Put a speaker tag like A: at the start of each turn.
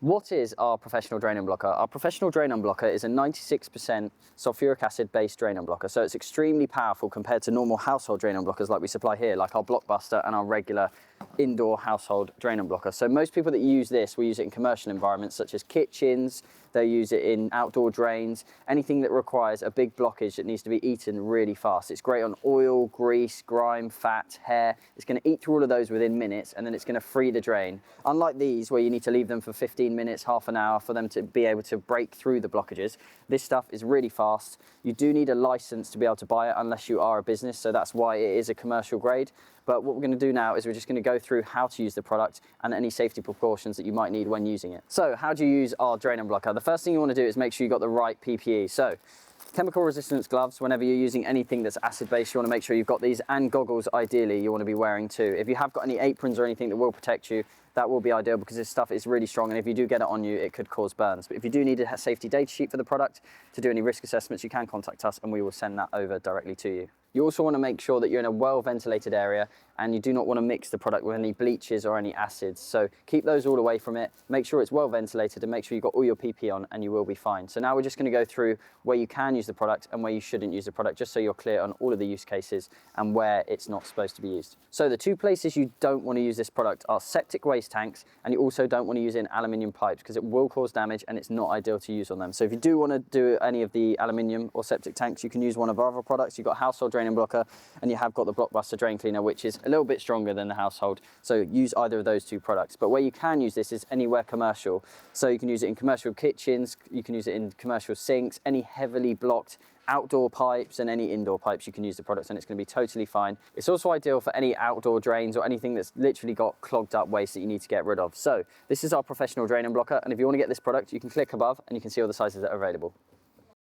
A: What is our professional drain unblocker? Our professional drain unblocker is a 96% sulphuric acid based drain unblocker. So it's extremely powerful compared to normal household drain unblockers like we supply here, like our Blockbuster and our regular indoor household drain unblocker. So most people that use this will use it in commercial environments such as kitchens, they use it in outdoor drains, anything that requires a big blockage that needs to be eaten really fast. It's great on oil, grease, grime, fat, hair. It's going to eat through all of those within minutes and then it's going to free the drain. Unlike these where you need to leave them for 15 minutes, half an hour for them to be able to break through the blockages, this stuff is really fast. You do need a license to be able to buy it unless you are a business, so that's why it is a commercial grade. But what we're going to do now is we're just going to go through how to use the product and any safety precautions that you might need when using it. So how do you use our drain unblocker? The first thing you want to do is make sure you've got the right PPE. So chemical resistance gloves, whenever you're using anything that's acid based, you want to make sure you've got these, and goggles ideally you want to be wearing too. If you have got any aprons or anything that will protect you, that will be ideal because this stuff is really strong and if you do get it on you, it could cause burns. But if you do need a safety data sheet for the product to do any risk assessments, you can contact us and we will send that over directly to you. You also want to make sure that you're in a well ventilated area and you do not want to mix the product with any bleaches or any acids. So keep those all away from it, make sure it's well ventilated and make sure you've got all your PP on and you will be fine. So now we're just going to go through where you can use the product and where you shouldn't use the product, just so you're clear on all of the use cases and where it's not supposed to be used. So the two places you don't want to use this product are septic waste tanks, and you also don't want to use it in aluminium pipes because it will cause damage and it's not ideal to use on them. So if you do want to do any of the aluminium or septic tanks, you can use one of our other products. You've got household drain blocker and you have got the Blockbuster drain cleaner, which is a little bit stronger than the household. So use either of those two products. But where you can use this is anywhere commercial. So you can use it in commercial kitchens, you can use it in commercial sinks, any heavily blocked outdoor pipes and any indoor pipes, you can use the product and it's going to be totally fine. It's also ideal for any outdoor drains or anything that's literally got clogged up waste that you need to get rid of. So this is our professional drain and blocker, and if you want to get this product, you can click above and you can see all the sizes that are available.